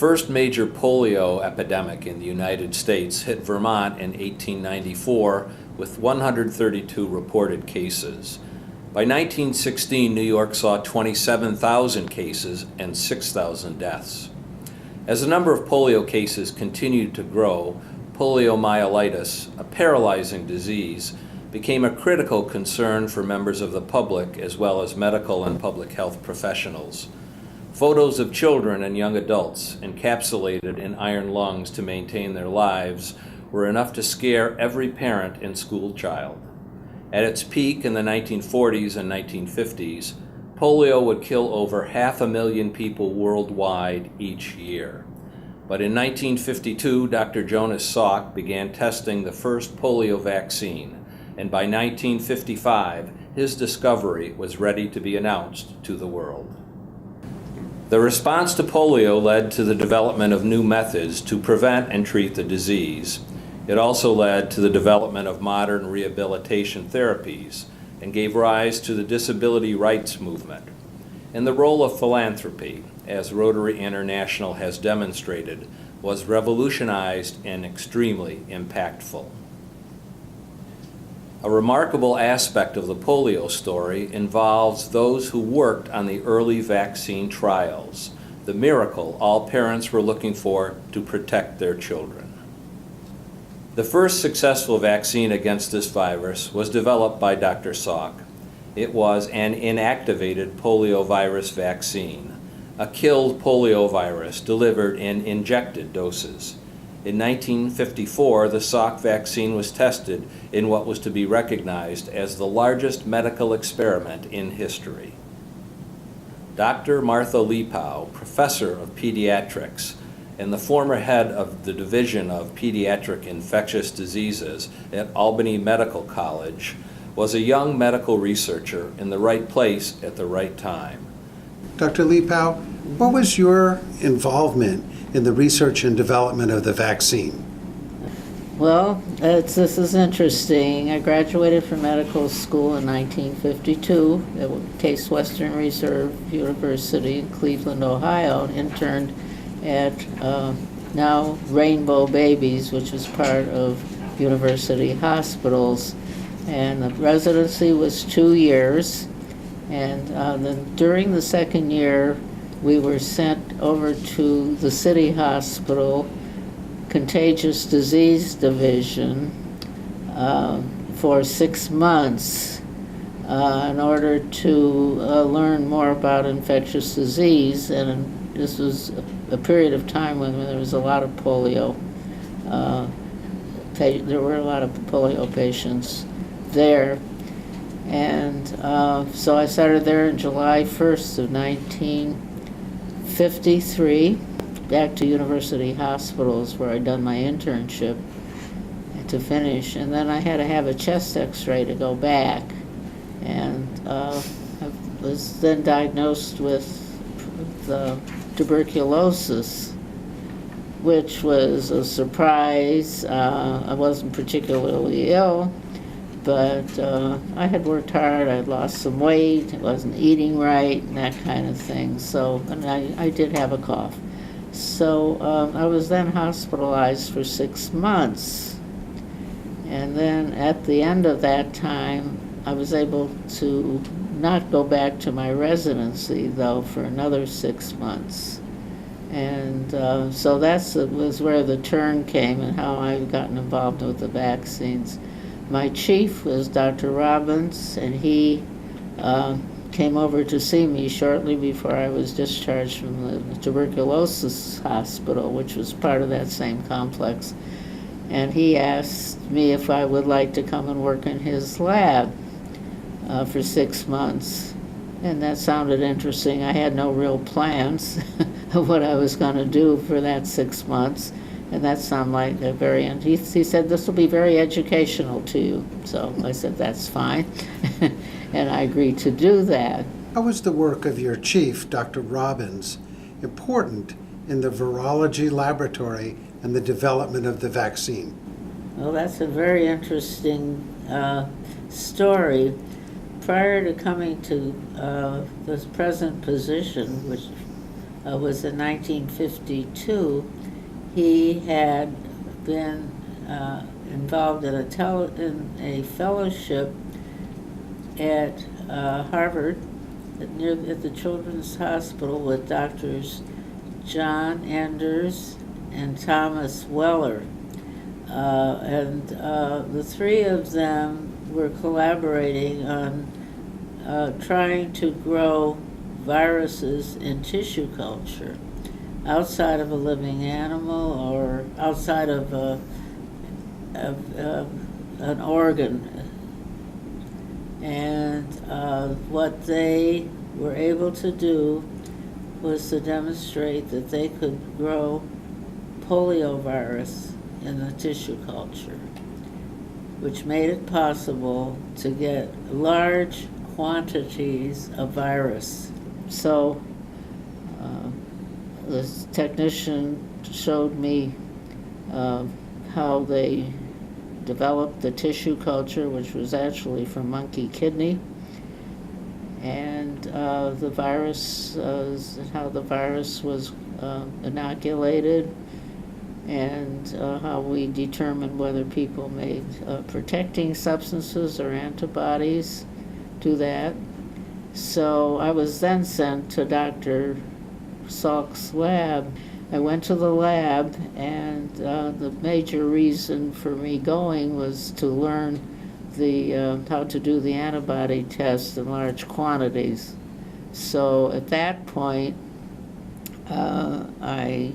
first major polio epidemic in the United States hit Vermont in 1894 with 132 reported cases. By 1916, New York saw 27,000 cases and 6,000 deaths. As the number of polio cases continued to grow, poliomyelitis, a paralyzing disease, became a critical concern for members of the public as well as medical and public health professionals. Photos of children and young adults encapsulated in iron lungs to maintain their lives were enough to scare every parent and school child. At its peak in the 1940s and 1950s, polio would kill over 500,000 people worldwide each year. But in 1952, Dr. Jonas Salk began testing the first polio vaccine, and by 1955, his discovery was ready to be announced to the world. The response to polio led to the development of new methods to prevent and treat the disease. It also led to the development of modern rehabilitation therapies and gave rise to the disability rights movement. And the role of philanthropy, as Rotary International has demonstrated, was revolutionized and extremely impactful. A remarkable aspect of the polio story involves those who worked on the early vaccine trials, the miracle all parents were looking for to protect their children. The first successful vaccine against this virus was developed by Dr. Salk. It was an inactivated poliovirus vaccine, a killed poliovirus delivered in injected doses. In 1954, the Salk vaccine was tested in what was to be recognized as the largest medical experiment in history. Dr. Martha Lipow, professor of pediatrics and the former head of the Division of Pediatric Infectious Diseases at Albany Medical College, was a young medical researcher in the right place at the right time. Dr. Lipow, what was your involvement in the research and development of the vaccine? Well, this is interesting. I graduated from medical school in 1952 at Case Western Reserve University in Cleveland, Ohio, and interned at now Rainbow Babies, which was part of university hospitals. And the residency was 2 years. And then during the second year, we were sent over to the city hospital contagious disease division for 6 months in order to learn more about infectious disease. And this was a period of time when there was a lot of polio. There were a lot of polio patients there. And so I started there in July 1st of 1953, back to university hospitals where I'd done my internship to finish. And then I had to have a chest x-ray to go back. And I was then diagnosed with tuberculosis, which was a surprise. I wasn't particularly ill, but I had worked hard. I had lost some weight. I wasn't eating right and that kind of thing. So, and I did have a cough. So I was then hospitalized for 6 months. And then at the end of that time, I was able to not go back to my residency, though, for another 6 months. And so that was where the turn came and how I gotten involved with the vaccines. My chief was Dr. Robbins, and he came over to see me shortly before I was discharged from the tuberculosis hospital, which was part of that same complex. And he asked me if I would like to come and work in his lab for 6 months. And that sounded interesting. I had no real plans of what I was going to do for that 6 months. And that sounded like a he said, this will be very educational to you. So I said, that's fine. And I agreed to do that. How was the work of your chief, Dr. Robbins, important in the virology laboratory and the development of the vaccine? Well, that's a very interesting story. Prior to coming to this present position, which was in 1952. He had been involved in a fellowship at Harvard at the Children's Hospital with doctors John Enders and Thomas Weller. And the three of them were collaborating on trying to grow viruses in tissue culture outside of a living animal or outside of an organ. And what they were able to do was to demonstrate that they could grow polio virus in the tissue culture, which made it possible to get large quantities of virus. So this technician showed me how they developed the tissue culture, which was actually from monkey kidney, and the virus, how the virus was inoculated, and how we determined whether people made protecting substances or antibodies to that. So I was then sent to Dr. Salk's lab. I went to the lab, and the major reason for me going was to learn how to do the antibody test in large quantities. So at that point, I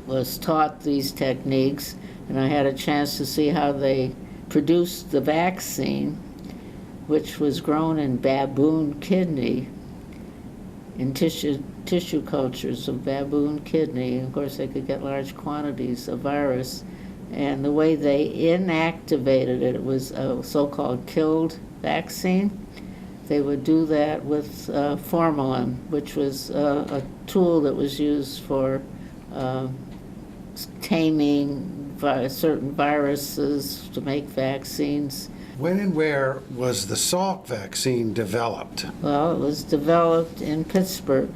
was taught these techniques, and I had a chance to see how they produced the vaccine, which was grown in baboon kidney, in tissue cultures of baboon kidney. Of course, they could get large quantities of virus. And the way they inactivated it was a so-called killed vaccine. They would do that with formalin, which was a tool that was used for taming certain viruses to make vaccines. When and where was the Salk vaccine developed? Well, it was developed in Pittsburgh,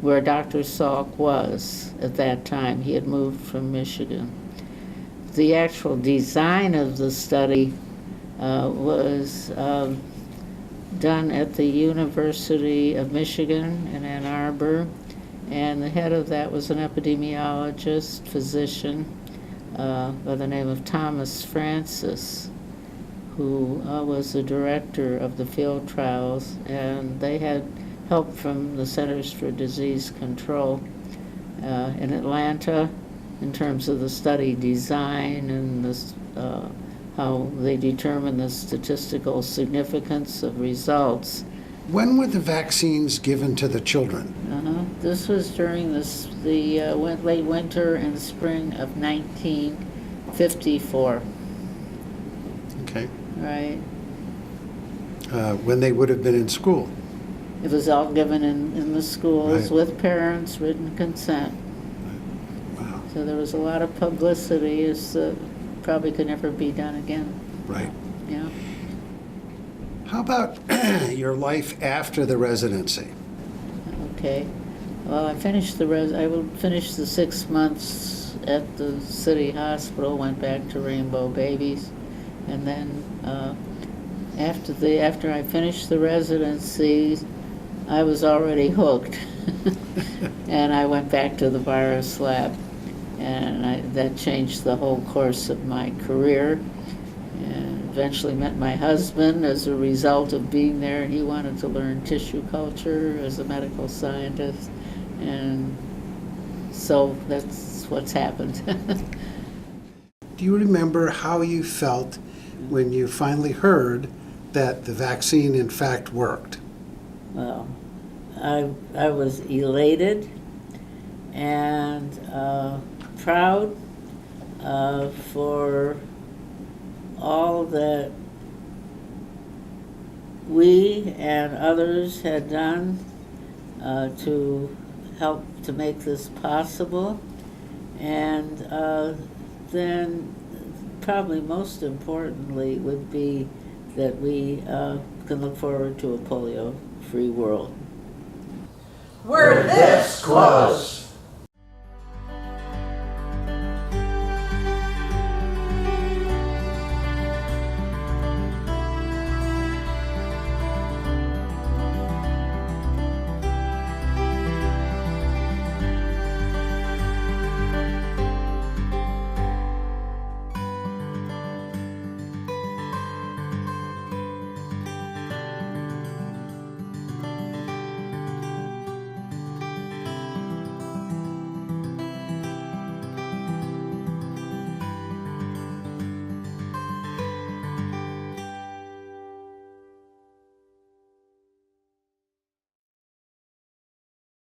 where Dr. Salk was at that time. He had moved from Michigan. The actual design of the study was done at the University of Michigan in Ann Arbor, and the head of that was an epidemiologist, physician, by the name of Thomas Francis, who was the director of the field trials, and they had help from the Centers for Disease Control in Atlanta in terms of the study design and how they determine the statistical significance of results. When were the vaccines given to the children? This was during the late winter and spring of 1954. Okay. Right. When they would have been in school? It was all given in the schools, Right. with parents' written consent. Wow. So there was a lot of publicity. It's probably could never be done again. Right. Yeah. How about your life after the residency? Okay. Well, I finished I finished the 6 months at the city hospital. Went back to Rainbow Babies, and then after I finished the residency, I was already hooked, and I went back to the virus lab, and that changed the whole course of my career. And eventually met my husband as a result of being there, and he wanted to learn tissue culture as a medical scientist, and so that's what's happened. Do you remember how you felt when you finally heard that the vaccine in fact worked? Well, I was elated and proud for all that we and others had done to help to make this possible. And then probably most importantly would be that we can look forward to a polio-free world. We're this close.